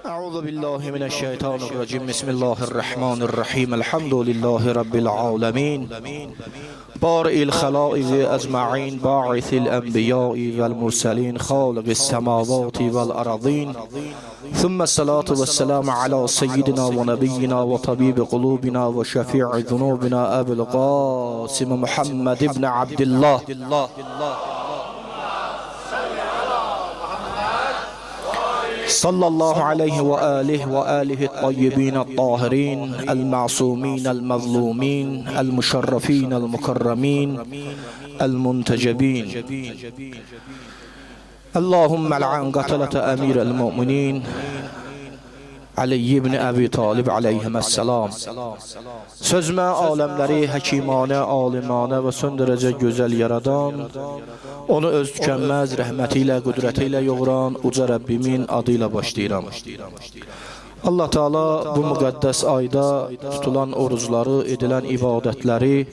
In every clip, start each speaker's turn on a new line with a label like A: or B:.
A: أعوذ بالله من الشيطان الرجيم بسم الله الرحمن الرحيم الحمد لله رب العالمين بارئ الخلائق أجمعين باعث الأنبياء والمرسلين خالق السماوات والأرضين ثم الصلاة والسلام على سيدنا ونبينا وطبيب قلوبنا وشفيع ذنوبنا أبي القاسم محمد بن عبد الله صلى الله عليه وآله الطيبين الطاهرين المعصومين المظلومين المشرفين المكرمين المنتجبين. اللهم لعن قتلة أمير المؤمنين Ali ibn Abi Talib aleyhisselam. Sözme alemleri hekimane, alimane ve son derece güzel yaradan, onu öz tükenmez rahmetiyle, kudretiyle yoğuran uca Rabbimin adıyla başlayıram. Allah Teala bu müqəddəs ayda tutulan orucları, edilen ibadetleri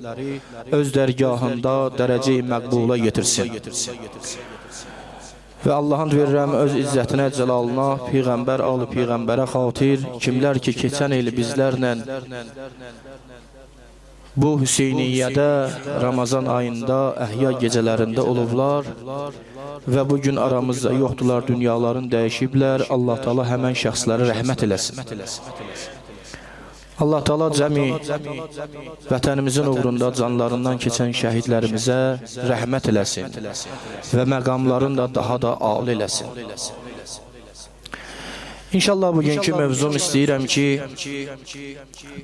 A: öz dergahında derece-i məqbula getirsin. Ve Allah'ın verirəm öz izzətinə, cəlalına, Peyğəmbər alı Peyğəmbərə xatir, kimlər ki keçən il bizlərlə bu Hüseyniyyədə Ramazan ayında əhya gecələrində olublar və bugün aramızda yoxdular, dünyaların dəyişiblər. Allah Teala həmən şəxsləri rəhmət eləsin. Allah Teala cəmi vətənimizin uğrunda canlarından keçən şəhidlərimizə rəhmət eləsin və məqamlarını da daha da âli eləsin. İnşallah bugünkü mövzum istəyirəm ki,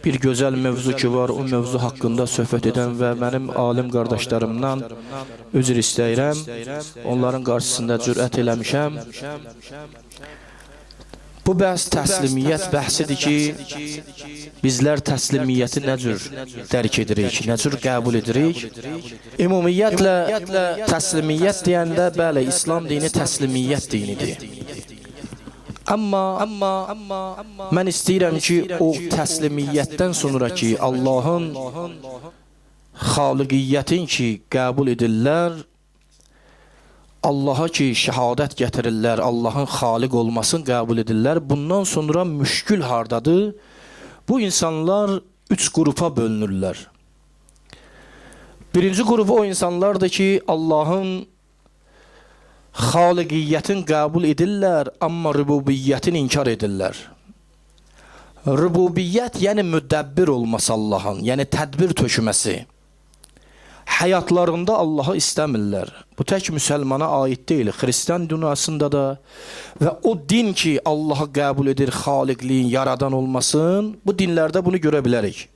A: bir gözəl mövzu ki var, o mövzu haqqında söhbət edən və mənim alim qardaşlarımdan üzr istəyirəm. Onların qarşısında cürət eləmişəm. Bu bəhs təslimiyyət bəhsidir ki, bizlər təslimiyyəti nə cür dərk edirik, nə cür qəbul edirik? Ümumiyyətlə, təslimiyyət deyəndə, bəli, İslam dini təslimiyyət dinidir. Amma mən istəyirəm ki, o təslimiyyətdən sonra ki, Allahın xaliqiyyətin ki, qəbul edirlər, Allah'a ki şəhadət gətirirlər, Allah'ın xaliq olmasını qəbul edirlər. Bundan sonra müşkül hardadır? Bu insanlar üç qrupa bölünürlər. Birinci qrup o insanlardır ki, Allah'ın xaliqiyyətin qəbul edirlər, amma rububiyyətin inkar edirlər. Rububiyyət, yəni müdəbbir olması Allah'ın, yəni tədbir tökməsi. Həyatlarında Allah'ı istəmirlər. Bu tək müsəlmana aid deyil. Xristian dünyasında da və o din ki Allah'ı qəbul edir, xaliqliyin, yaradan olmasın, bu dinlərdə bunu görə bilərik.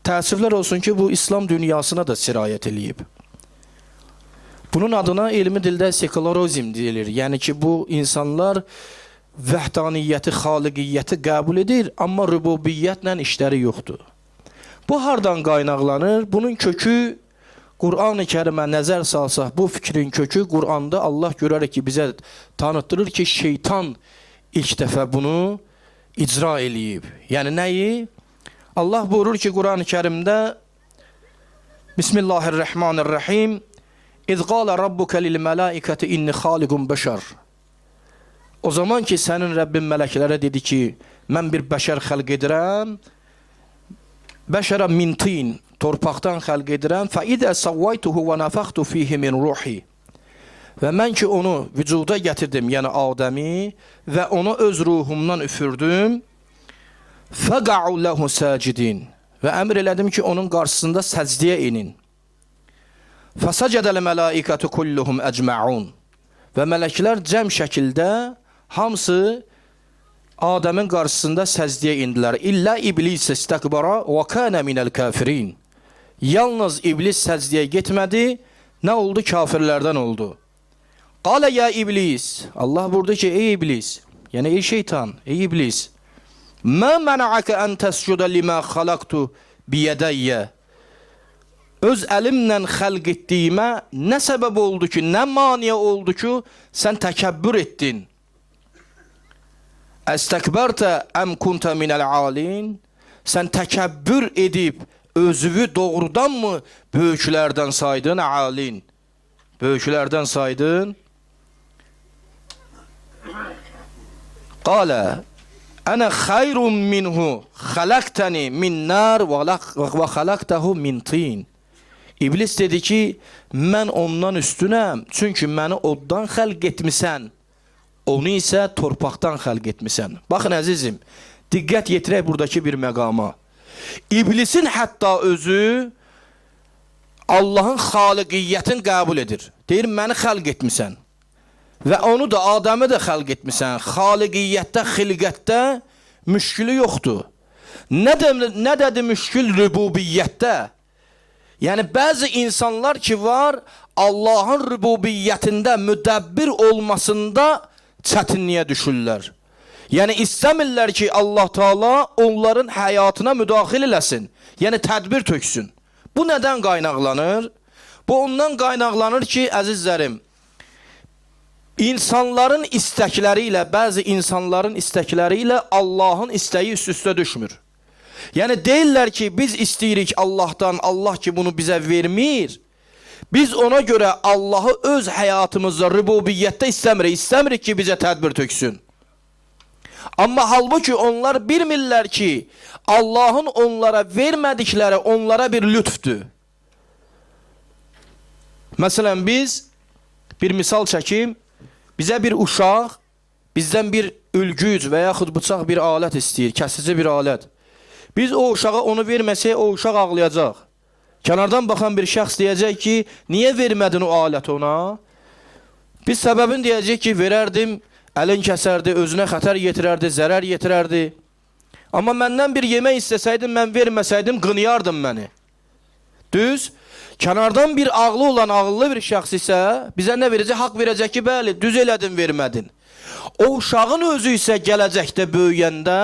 A: Təəssüflər olsun ki, bu İslam dünyasına da sirayət eləyib. Bunun adına elmi dildə sekularizm deyilir. Yəni ki, bu insanlar vəhdaniyyəti, xaliqiyyəti qəbul edir, amma rububiyyətlə işləri yoxdur. Bu hardan qaynaqlanır? Bunun kökü Qur'an-ı Kərimə nəzər salsaq, bu fikrin kökü Qur'anda Allah görərək ki, bizə tanıtdırır ki, şeytan ilk dəfə bunu icra eləyib. Yəni nəyi? Allah buyurur ki, Qur'an-ı Kərimdə Bismillahirrahmanirrahim İz qalə rabbuka lil mələikəti inni xaliqun bəşər. O zaman ki, sənin Rəbbin mələklərə dedi ki, mən bir bəşər xəlq edirəm, bəşərə min tin, torpaqdan xəlq edirəm. Fəidə savvaytuhu və nəfəxtu fihi min ruhi. Və mən ki onu vücuda gətirdim, yəni Adəmi, və ona öz ruhumdan üfürdüm. Fəqa'u ləhu səcidin. Və əmr elədim ki, onun qarşısında səcdiyə inin. Fəsəcədəl mələikətü kulluhum əcməun. Və mələklər cəm şəkildə hamısı Adəmin qarşısında səcdiyə indilər. İllə iblis istəkbara və kənə minəl kafirin. Yalnız iblis səcdiyə getmədi, nə oldu? Kafirlərdən oldu. Qalə ya iblis. Allah buyurdu ki, ey iblis, yəni ey şeytan, ey iblis. Mə mənəəkə ən təscudə limə xalaqtu biyədəyyə. Öz əlimlə xəlq etdiyimə nə səbəb oldu ki, nə maniyə oldu ki, sən təkəbbür etdin? Əstəkbərtə əm kuntə minəl alin. Sən təkəbbür edib özünü doğrudan mı böyüklərdən saydın alin? Böyüklərdən saydın. Qala ana xayrun minhu xalaqtani min nar və xalaqtahu min tin. İblis dedi ki, mən ondan üstünəm, çünki məni oddan xəlq etmisən, onu isə torpaqdan xəlq etmisən. Baxın əzizim, diqqət yetirək buradakı bir məqama. İblisin hətta özü Allahın xaliqiyyətini qəbul edir. Deyir, məni xəlq etmisən. Və onu da, Adəmi də xəlq etmisən. Xaliqiyyətdə, xilqətdə müşkülü yoxdur. Nə dedi müşkül rübubiyyətdə? Yəni, bəzi insanlar ki var, Allahın rübubiyyətində müdəbbir olmasında çətinliyə düşürlər. Yəni, istəmirlər ki, Allah Teala onların həyatına müdaxil eləsin. Yəni, tədbir töksün. Bu nədən qaynaqlanır? Bu ondan qaynaqlanır ki, əzizlərim, insanların istəkləri ilə, bəzi insanların istəkləri ilə Allahın istəyi üst-üstə düşmür. Yəni, deyirlər ki, biz istəyirik Allahdan, Allah ki, bunu bizə vermir. Biz ona görə Allahı öz həyatımızda, rübubiyyətdə istəmirik ki, bizə tədbir töksün. Amma halbuki onlar bilmirlər ki, Allahın onlara vermədikləri onlara bir lütfdür. Məsələn, biz bir misal çəkim, bizə bir uşaq, bizdən bir ülgüc və yaxud bıçaq bir alət istəyir, kəsici bir alət. Biz o uşağa onu verməsək, o uşaq ağlayacaq. Kənardan baxan bir şəxs deyəcək ki, niyə vermədin o aləti ona? Biz səbəbini deyəcək ki, verərdim, əlin kəsərdi, özünə xətər yetirərdi, zərər yetirərdi. Amma məndən bir yemək istəsəydim, mən verməsəydim, qınıyardım məni. Düz, kənardan bir ağlı olan ağıllı bir şəxs isə bizə nə verəcək? Haqq verəcək ki, bəli, düz elədin, vermədin. O uşağın özü isə gələcəkdə böyüyəndə,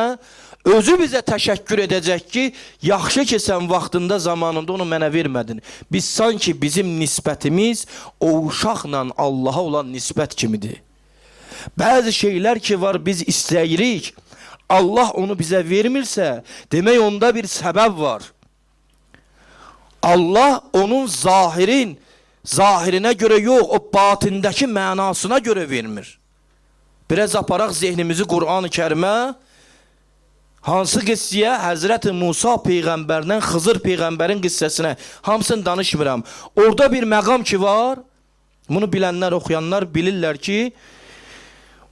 A: özü bizə təşəkkür edəcək ki, yaxşı ki, sən vaxtında, zamanında onu mənə vermədin. Biz sanki bizim nisbətimiz o uşaqla Allaha olan nisbət kimidir. Bəzi şeylər ki var, biz istəyirik, Allah onu bizə vermirsə, demək onda bir səbəb var. Allah onun zahirinə görə yox, o batindəki mənasına görə vermir. Biraz aparaq zehnimizi Qur'an-ı Kərimə, hansı qıssiyə? Həzrəti Musa Peyğəmbərdən Xızır Peyğəmbərin qissəsinə, hamısını danışmıram. Orada bir məqam ki var, bunu bilənlər, oxuyanlar bilirlər ki,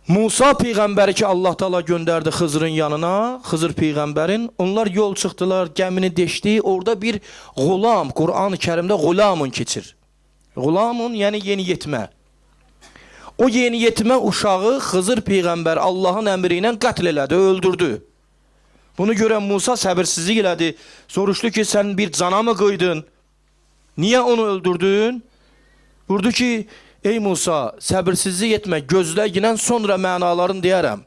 A: Musa Peyğəmbəri ki Allah Teala göndərdi Xızırın yanına, Xızır Peyğəmbərin, onlar yol çıxdılar, gəmini deşdi, orada bir qulam, Qur'an-ı Kərimdə qulamun keçir. Qulamun, yəni yeniyetmə. O yeniyetmə uşağı Xızır Peyğəmbər Allahın əmri ilə qətl elədi, öldürdü. Bunu görən Musa səbirsizlik elədi, soruşdu ki, sən bir cana mı qıydın? Niyə onu öldürdün? Vurdu ki, ey Musa, səbirsizlik etmə, gözləginən sonra mənalarını deyərəm.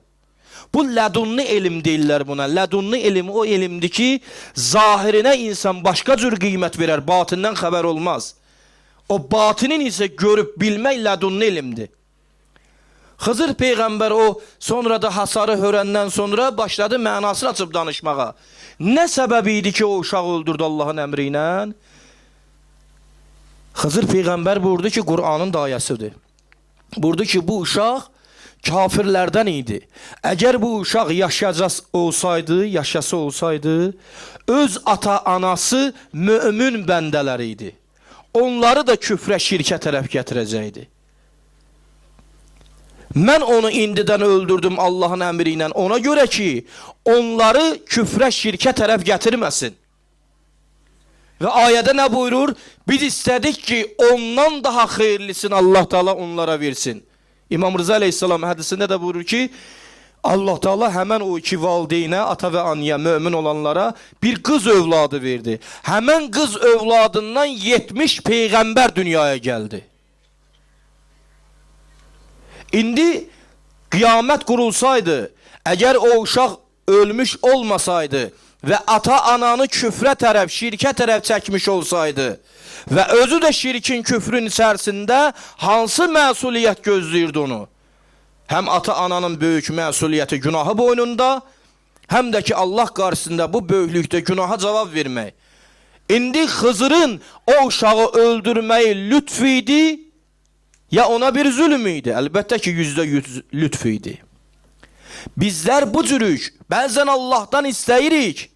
A: Bu lədunni elm deyirlər buna. Lədunni elm o elmdir ki, zahirinə insan başqa cür qiymət verər, batindən xəbər olmaz. O batinin isə görüb bilmək lədunni elmdir. Xızır Peyğəmbər o sonra da hasarı hörəndən sonra başladı mənasını açıb danışmağa. Nə səbəbi idi ki, o uşağı öldürdü Allahın əmri ilə? Xızır Peyğəmbər buyurdu ki, Qur'anın dayəsidir. Buyurdu ki, bu uşaq kafirlərdən idi. Əgər bu uşaq yaşası olsaydı, öz ata-anası mömin bəndələri idi. Onları da küfrə, şirkə tərəf gətirəcəkdi. Mən onu indidən öldürdüm Allahın əmri ilə ona görə ki, onları küfrə, şirkə tərəf gətirməsin. Və ayədə nə buyurur? Biz istədik ki, ondan daha xeyirlisini Allah Teala onlara versin. İmam Rıza Aleyhisselam hədisində də buyurur ki, Allah Teala həmən o iki valideynə, ata və anaya, mömin olanlara bir qız övladı verdi. Həmən qız övladından 70 Peyğəmbər dünyaya gəldi. İndi qiyamət qurulsaydı, əgər o uşaq ölmüş olmasaydı və ata-ananı küfrə tərəf, şirkə tərəf çəkmiş olsaydı və özü də şirkin, küfrün içərisində hansı məsuliyyət gözləyirdi onu? Həm ata-ananın böyük məsuliyyəti günahı boynunda, həm də ki Allah qarşısında bu böyüklükdə günaha cavab vermək. İndi Xızırın o uşağı öldürməyi lütf idi, ya ona bir zülm idi? Əlbəttə ki, %100 lütf idi. Bizler bu cürük bəzən Allah'tan isteyirik.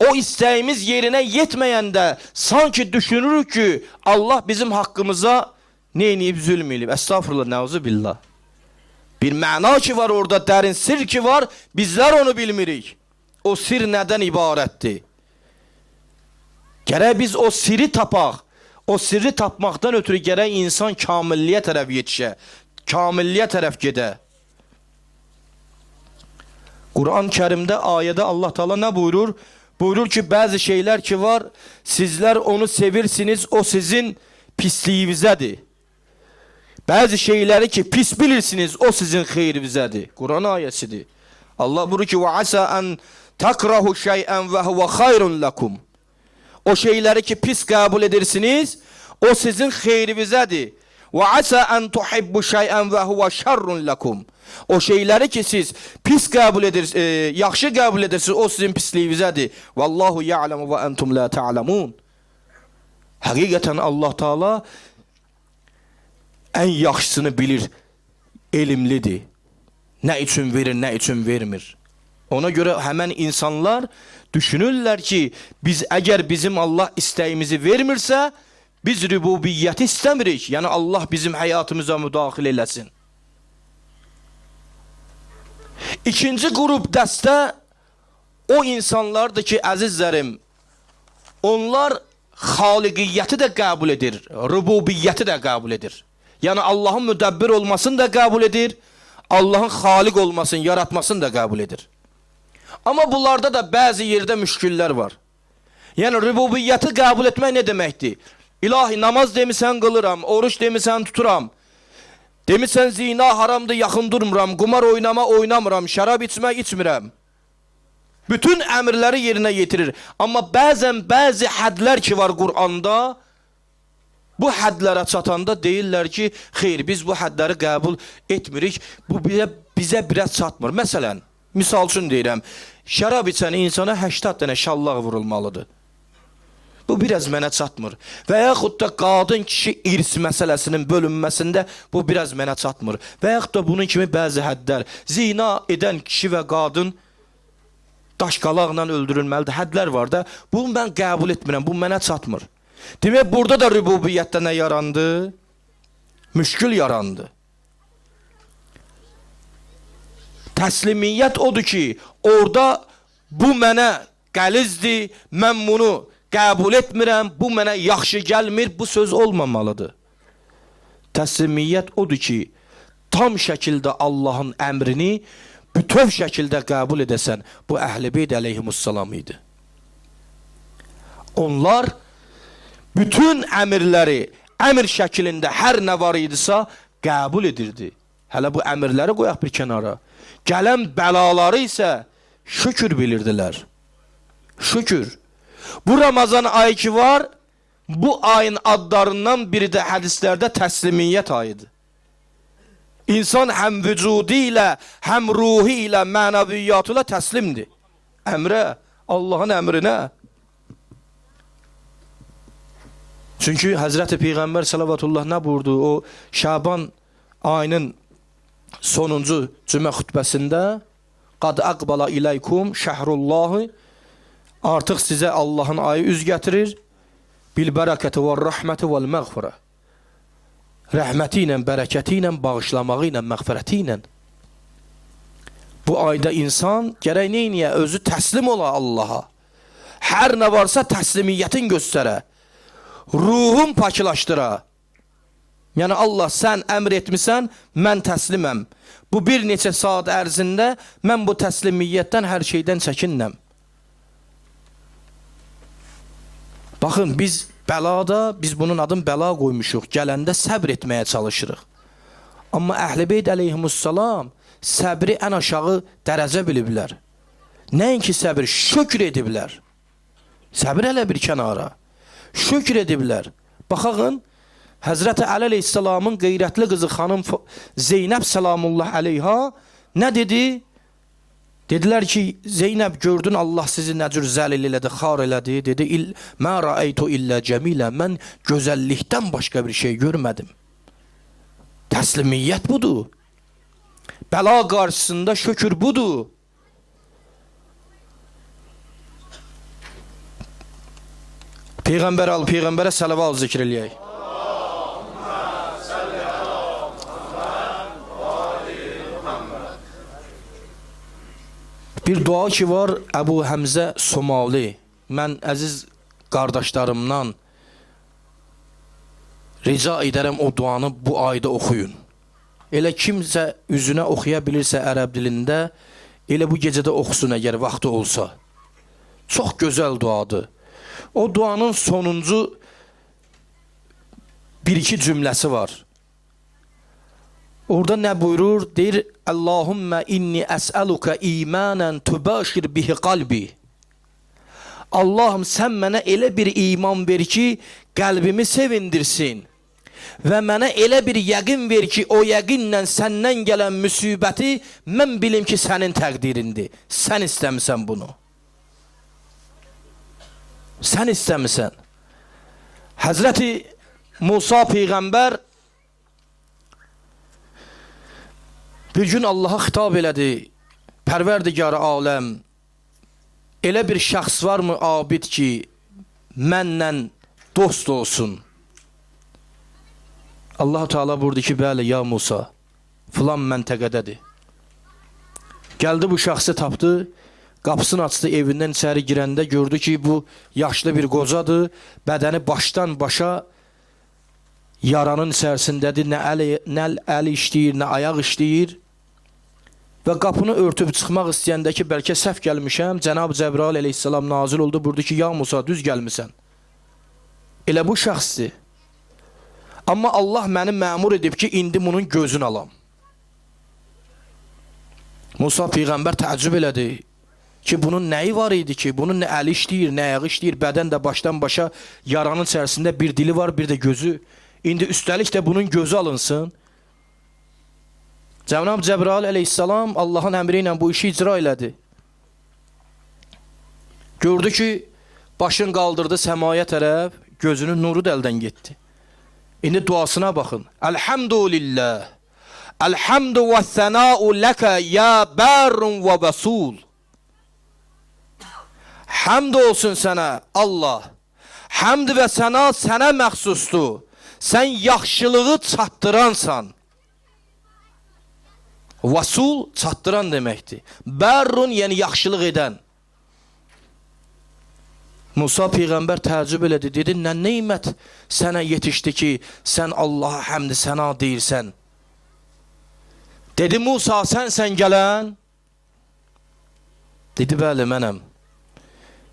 A: O isteğimiz yerine yetmeyende sanki düşünürük ki Allah bizim hakkımıza neyniyib zülm edib. Estağfurullah, neuzu billah. Bir məna ki var orada, dərin sir ki var, bizler onu bilmirik. O sir nədən ibarətdir? Gərək biz o siri tapaq. O sirri tapmaqdan ötürü gərək insan kamilliyə tərəf yetişə. Kamilliyə tərəf gedə. Kur'an-ı Kerim'de ayette Allah Teala ne buyurur? Buyurur ki bazı şeyler ki var, sizler onu sevirsiniz, o sizin pisliğinizdedir. Bazı şeyleri ki pis bilirsiniz, o sizin xeyrinizdedir. Kur'an ayetidir. Allah buyurur ki ve asa en takrahu şey'en ve huve hayrun lekum. O şeyleri ki pis kabul edersiniz, o sizin xeyrinizdedir. Ve asa en tuhibbu şey'en ve huve şerrun lekum. O şeyleri ki siz pis kabul edersiniz, yaxşı kabul edersiniz, o sizin pisliyinizdedir. Vallahu ya'lemu ve entum la ta'lemun. Hakikaten Allah Teala en yaxşısını bilir, elimlidir. Ne için verir, ne için vermir. Ona göre hemen insanlar düşünürler ki biz eğer bizim Allah isteğimizi vermirse biz rübubiyyeti istemirik. Yani Allah bizim hayatımıza müdahil eylesin. İkinci grup dəstə o insanlardır ki, əzizlərim, onlar xaliqiyyəti də qəbul edir, rububiyyəti də qəbul edir. Yəni Allahın müdəbbir olmasını da qəbul edir, Allahın xaliq olmasını, yaratmasını da qəbul edir. Amma bunlarda da bəzi yerdə müşküllər var. Yəni rububiyyəti qəbul etmək nə deməkdir? İlahi, namaz demisən qılıram, oruç demisən tuturam. Demişsən zina haramdır, yaxın durmuram, qumar oynama oynamıram, şərab içmək içmirəm. Bütün əmrləri yerinə yetirir. Amma bəzən bəzi hədlər ki var Qur'anda, bu hədlərə çatanda deyirlər ki, xeyr, biz bu hədləri qəbul etmirik, bu bizə biraz çatmır. Məsələn, misal üçün deyirəm, şərab içən insana 80 dənə şallaq vurulmalıdır. Bu biraz mənə çatmır. Və yaxud da qadın kişi irs məsələsinin bölünməsində bu biraz mənə çatmır. Və yaxud da bunun kimi bəzi həddlər. Zina edən kişi və qadın daşqalaqla öldürülməlidir. Hədlər var da, bunu mən qəbul etmirəm, bu mənə çatmır. Demək, burada da rübubiyyətdə nə yarandı? Müşkül yarandı. Təslimiyyət odur ki, orada bu mənə qəlizdir, mən bunu qəbul etmirəm, bu mənə yaxşı gəlmir, bu söz olmamalıdır. Təslimiyyət odur ki, tam şəkildə Allahın əmrini bütöv şəkildə qəbul edəsən, bu Əhl-i Beyt əleyhimussalam idi. Onlar bütün əmirləri əmr şəklində hər nə var idisə qəbul edirdi. Hələ bu əmirləri qoyaq bir kənara. Gələn bəlaları isə şükür bilirdilər. Şükür. Bu Ramazan ayı ki var, bu ayın adlarından biri də hədislərdə təslimiyyət ayıdır. İnsan həm vücudu ilə, həm ruhi ilə, mənəviyyatı ilə təslimdir. Əmrə, Allahın əmrinə. Çünki Həzrəti Peyğəmbər salavatullah nə buyurdu? O Şaban ayının sonuncu cümə xütbəsində qad əqbala iləykum şəhrullahi, artıq sizə Allahın ayı üz gətirir. Bil bərəkəti və rəhməti vəl məğfirə. Rəhməti ilə, bərəkəti ilə, bağışlamağı ilə, məğfirəti ilə. Bu ayda insan gərək neyniyə? Özü təslim ola Allaha. Hər nə varsa təslimiyyətin göstərə. Ruhun paklaşdıra. Yəni Allah, sən əmr etmisən, mən təsliməm. Bu bir neçə saat ərzində mən bu təslimiyyətdən, hər şeydən çəkinəm. Baxın, biz bəlada, biz bunun adını bəla qoymuşuq, gələndə səbr etməyə çalışırıq. Amma Əhl-i Beyt əleyhimussalam səbri ən aşağı dərəcə biliblər. Nəinki səbir, şükür ediblər. Səbir hələ bir kənara. Şükür ediblər. Baxın, Həzrəti Əli əleyhissalamın qeyrətli qızı xanım Zeynəb salamullah əleyha nə dedi? Dedilər ki, Zeynəb, gördün Allah sizi nə cür zəlil elədi, xar elədi. Dedi, mə rəəytu illə cəmilə, mən gözəllikdən başqa bir şey görmədim. Təslimiyyət budur. Bəla qarşısında şükür budur. Peyğəmbər al, Peyğəmbərə salavat zikr eləyək. Bir dua ki var, Əbu Həmzə Somali. Mən əziz qardaşlarımdan rica edərəm o duanı bu ayda oxuyun. Elə kimsə üzünə oxuya bilirsə ərəb dilində, elə bu gecədə oxusun əgər vaxtı olsa. Çox gözəl duadır. O duanın sonuncu bir-iki cümləsi var. Orada nə buyurur? Deyir, Allahümmə inni əsəluka imanən tübəşir bihi qalbi. Allahım, sən mənə elə bir iman ver ki, qəlbimi sevindirsin. Və mənə elə bir yəqin ver ki, o yəqinlə səndən gələn müsibəti mən bilim ki, sənin təqdirindir. Sən istəmisən bunu. Sən istəmisən. Həzrəti Musa Peyğəmbər bir gün Allaha xitab elədi. Pərverdigar aləm, elə bir şəxs varmı abid ki, mənlə dost olsun? Allah Teala buyurdu ki, bəli ya Musa, filan məntəqədədir. Gəldi bu şəxsi tapdı, qapısını açdı, evindən içəri girəndə gördü ki, bu yaşlı bir qocadır, bədəni başdan başa yaranın içərisindədir, nə əli işləyir, nə ayaq işləyir. Və qapını örtüb çıxmaq istəyəndə ki, bəlkə səhv gəlmişəm, Cənab Cəbrail əleyhissalam nazil oldu, buyurdu ki, ya Musa, düz gəlmisən. Elə bu şəxsdir. Amma Allah məni məmur edib ki, indi bunun gözünü alam. Musa Peyğəmbər təəccüb elədi ki, bunun nəyi var idi ki, bunun nə əli işləyir, nə ayağı işləyir, bədən də başdan başa yaranın içərisində bir dili var, bir də gözü. İndi üstəlik də bunun gözü alınsın. Cənab Cəbrail əleyhissalam Allahın əmri ilə bu işi icra elədi. Gördü ki, başını qaldırdı səmaya tərəf, gözünün nuru da əldən getdi. İndi duasına baxın. Elhamdülillah. Elhamdü və sənau ləkə ya bərrun və bəsul. Həmd olsun sənə Allah. Həmd və səna sənə məxsusdur. Sən yaxşılığı çatdıransan. Vəsul çatdıran deməkdir. Bərrun yəni yaxşılıq edən. Musa Peyğəmbər təəccüb elədi, dedi, nə neymət sənə yetişdi ki, sən Allaha həmd səna deyirsən. Dedi, Musa, sən gələn? Dedi, bəli, mənəm.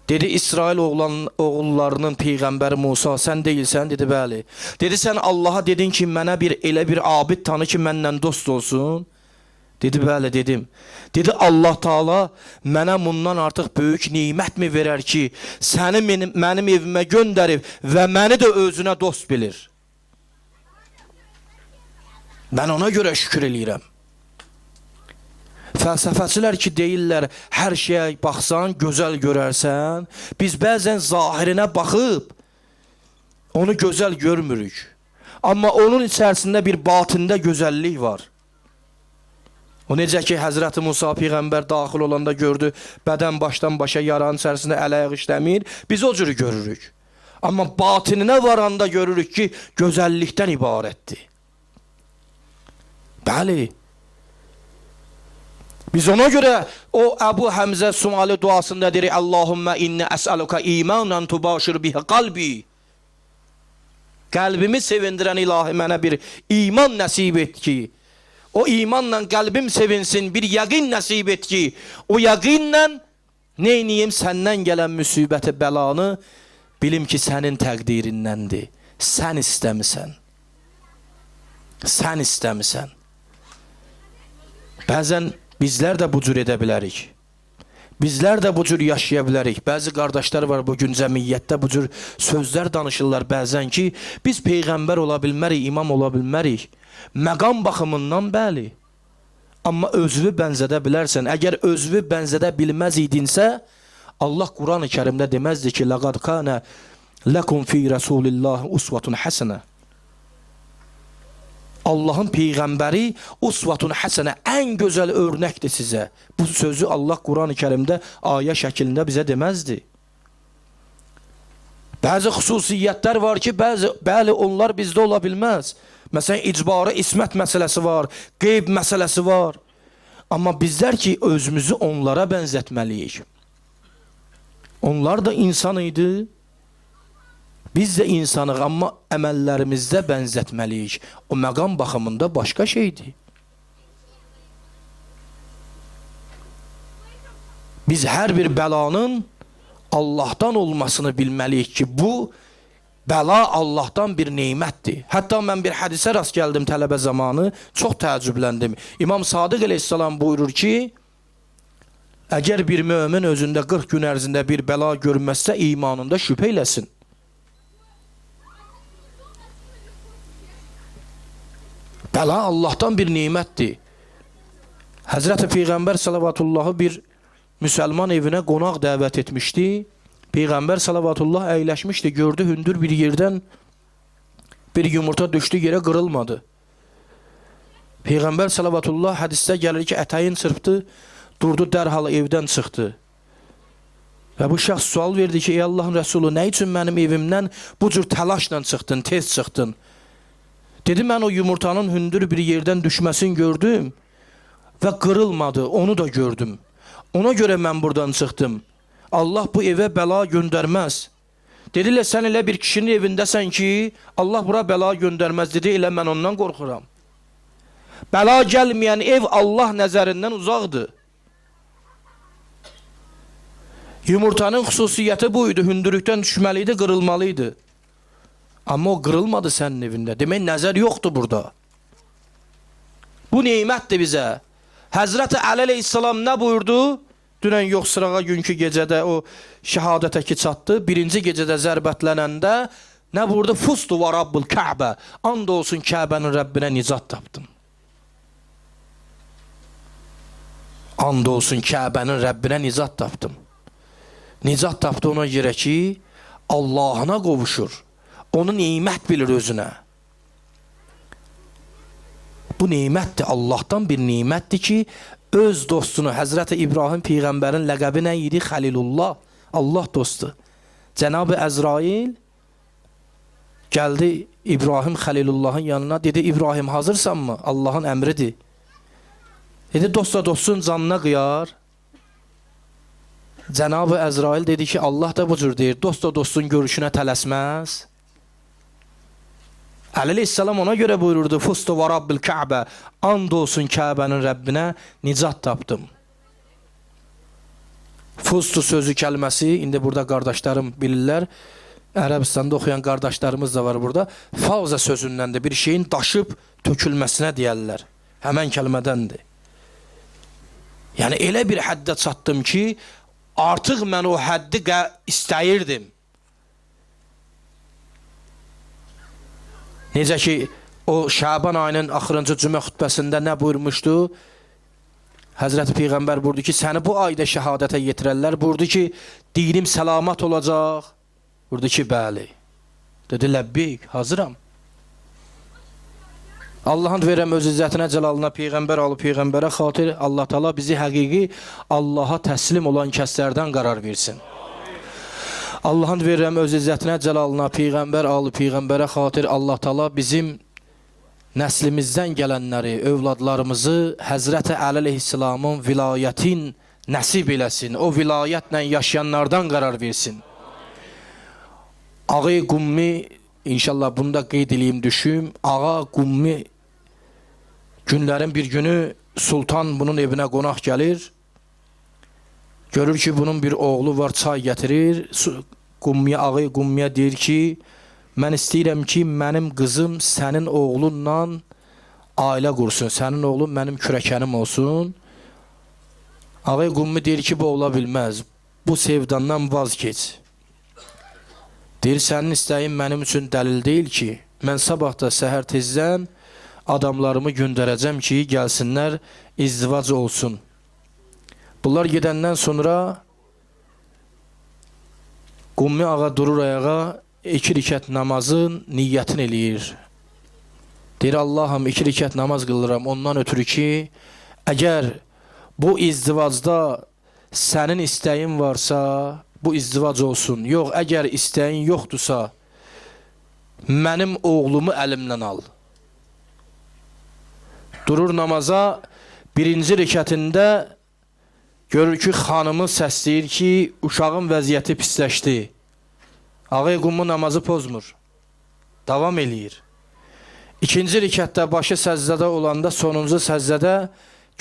A: Dedi, İsrail oğullarının Peyğəmbəri Musa, sən deyilsən? Dedi, bəli. Dedi, sən Allaha dedin ki, mənə elə bir abid tanı ki, mənlə dost olsun. Dedi, bəli, dedim. Dedi, Allah Taala mənə bundan artıq böyük nimət mi verər ki, səni mənim evimə göndərib və məni də özünə dost bilir. Mən ona görə şükür eləyirəm. Fəlsəfəçilər ki, deyirlər, hər şeyə baxsan, gözəl görərsən. Biz bəzən zahirinə baxıb, onu gözəl görmürük. Amma onun içərisində bir batində gözəllik var. O necə ki, Həzrəti Musa Peyğəmbər daxil olanda gördü, bədən başdan başa yaranın içərisində əl-ayaq işləmir, biz o cürü görürük. Amma batininə varanda görürük ki, gözəllikdən ibarətdir. Bəli. Biz ona görə o Əbu Həmzə Somali duasında deyir, Allahümmə inni əsəluka imanən tubaşir bihi qalbi. Qəlbimi sevindirən ilahi mənə bir iman nəsib et ki, o imanla qəlbim sevinsin, bir yəqin nəsib et ki, o yəqinlə neyniyim səndən gələn müsibəti bəlanı bilim ki, sənin təqdirindəndir. Sən istəmisən. Sən istəmisən. Bəzən bizlər də bu cür edə bilərik. Bizlər də bu cür yaşaya bilərik. Bəzi qardaşlar var bu gün cəmiyyətdə bu cür sözlər danışırlar bəzən ki, biz Peyğəmbər ola bilmərik, imam ola bilmərik. Məqam baxımından bəli. Amma özünü bənzədə bilərsən. Əgər özünü bənzədə bilməz idinsə, Allah Quran-ı Kərimdə deməzdi ki, لَقَدْ كَانَ لَكُمْ فِي رَسُولِ اللّٰهِ أُسْوَةٌ حَسَنَةٌ. Allahın peyğəmbəri usvatun həsənə, ən gözəl örnəkdir sizə. Bu sözü Allah Quran-ı Kərimdə ayə şəklində bizə deməzdi. Bəzi xüsusiyyətlər var ki, bəli onlar bizdə ola bilməz. Məsələn, icbarı ismət məsələsi var, qeyb məsələsi var. Amma bizlər ki, özümüzü onlara bənzətməliyik. Onlar da insan idi. Biz də insanıq, amma əməllərimizdə bənzətməliyik. O məqam baxımında başqa şeydir. Biz hər bir bəlanın Allahdan olmasını bilməliyik ki, bu bəla Allahdan bir neymətdir. Hətta mən bir hədisə rast gəldim tələbə zamanı, çox təəccübləndim. İmam Sadiq əleyhissalam buyurur ki, əgər bir mömin özündə 40 gün ərzində bir bəla görməzsə, imanında şübhə eləsin. Bəla Allahdan bir neymətdir. Həzrəti Peyğəmbər salavatullahı bir müsəlman evinə qonaq dəvət etmişdi. Peyğəmbər salavatullah əyləşmişdi, gördü hündür bir yerdən bir yumurta düşdü yerə, qırılmadı. Peyğəmbər salavatullah hədisdə gəlir ki, ətəyin çırpdı, durdu, dərhal evdən çıxdı. Və bu şəxs sual verdi ki, ey Allahın Rəsulü, nə üçün mənim evimdən bu cür təlaşla çıxdın, tez çıxdın? Dedi, mən o yumurtanın hündür bir yerdən düşməsini gördüm və qırılmadı, onu da gördüm. Ona görə mən buradan çıxdım. Allah bu evə bəla göndərməz. Dedilər, sən elə bir kişinin evindəsən ki, Allah bura bəla göndərməz. Dedi, elə mən ondan qorxuram. Bəla gəlməyən ev Allah nəzərindən uzaqdır. Yumurtanın xüsusiyyəti buydu, hündürlükdən düşməliydi, qırılmalıydı. Amma o qırılmadı sənin evində. Demək, nəzər yoxdur burada. Bu neymətdir bizə. Həzrəti Əli əleyhissalam nə buyurdu? Dünən yox, sırağa günkü gecədə o şəhadətə ki çatdı. Birinci gecədə zərbətlənəndə nə buyurdu? Fustu və Rabbul Kəbə. And olsun Kəbənin Rəbbinə nicat tapdım. And olsun Kəbənin Rəbbinə nicat tapdım. Nicat tapdı ona görə ki, Allahına qovuşur. Onu neymət bilir özünə. Bu neymətdir, Allahdan bir neymətdir ki, öz dostunu, Həzrəti İbrahim Peyğəmbərin ləqəbi nə idi? Xəlilullah, Allah dostu. Cənab-ı Əzrail gəldi İbrahim Xəlilullahın yanına, dedi, İbrahim hazırsanmı? Allahın əmridir. Dedi, dostla dostun canına qıyar. Cənab-ı Əzrail dedi ki, Allah da bu cür deyir, dostla dostun görüşünə tələsməz. Əli əleyhissalam ona görə buyururdu, Fustu və Rabbil Kəbə, and olsun Kəbənin Rəbbinə nicat tapdım. Fustu sözü kəlməsi, indi burada qardaşlarım bilirlər, Ərəbistanda oxuyan qardaşlarımız da var burada, fauza sözündən də bir şeyin daşıb tökülməsinə deyərlər. Həmən kəlmədəndir. Yəni elə bir həddə çatdım ki, artıq mən o həddi istəyirdim. Necə ki, o Şaban ayının axırıncı cümə xütbəsində nə buyurmuşdu? Həzrəti Peyğəmbər buyurdu ki, səni bu ayda şəhadətə yetirərlər. Buyurdu ki, dinim səlamat olacaq. Buyurdu ki, bəli. Dedi, ləbbeyk, hazıram. Allahın verəm öz izzətinə, cəlalına, Peyğəmbər alıb Peyğəmbərə xatir, Allah Taala bizi həqiqi Allaha təslim olan kəslərdən qərar versin. Allahın verirəm öz izzətinə, cəlalına, Peyğəmbər alı, Peyğəmbərə xatir, Allah Taala bizim nəslimizdən gələnləri, övladlarımızı Həzrəti Əli əleyhissalamın vilayətin nəsib eləsin. O vilayətlə yaşayanlardan qərar versin. Ağa Qummi, inşallah bunu da qeyd edeyim, düşüm. Ağa Qummi günlərin bir günü sultan bunun evinə qonaq gəlir. Görür ki, bunun bir oğlu var, çay gətirir. Ağa Qummiyə deyir ki, mən istəyirəm ki, mənim qızım sənin oğlunla ailə qursun. Sənin oğlun mənim kürəkənim olsun. Ağa Qummi deyir ki, bu ola bilməz. Bu sevdandan vaz keç. Deyir, sənin istəyin mənim üçün dəlil deyil ki, mən sabah da səhər tezdən adamlarımı göndərəcəm ki, gəlsinlər, izdivac olsun. Bunlar gedəndən sonra Qummi ağa durur ayağa, 2 rükət namazın niyyətini eləyir. Deyir Allahım 2 rükət namaz qılıram ondan ötürü ki, əgər bu izdivacda sənin istəyin varsa, bu izdivac olsun. Yox, əgər istəyin yoxdursa, mənim oğlumu əlimdən al. Durur namaza, 1-ci rükətində görür ki, xanımı səsləyir ki, uşağın vəziyyəti pisləşdi. Ağay qummu namazı pozmur. Davam eləyir. 2-ci rükətdə başı səzdədə olanda, sonuncu səzdədə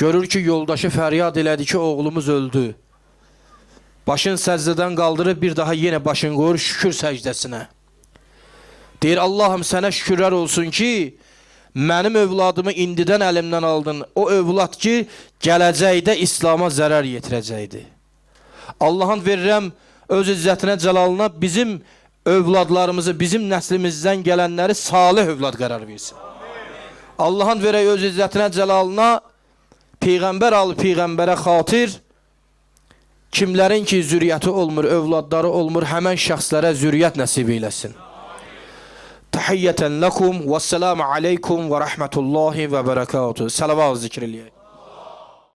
A: görür ki, yoldaşı fəryad elədi ki, oğlumuz öldü. Başın səzdədən qaldırıb bir daha yenə başını qoyur şükür səcdəsinə. Deyir Allahım sənə şükürlər olsun ki, mənim övladımı indidən əlimdən aldın. O övlad ki, gələcəkdə İslama zərər yetirəcəkdi. Allahın verirəm öz izzətinə, cəlalına bizim övladlarımızı, bizim nəslimizdən gələnləri salih övlad qərar versin. Allahın verək öz izzətinə, cəlalına Peyğəmbər alıb Peyğəmbərə xatir, kimlərin ki zürriyyəti olmur, övladları olmur, həmən şəxslərə zürriyyət nəsib eyləsin. Tahiyyətən ləkum və səlamu aleykum və rəhmətullahi və bərəkatuhu. Salavat zikr eləyək.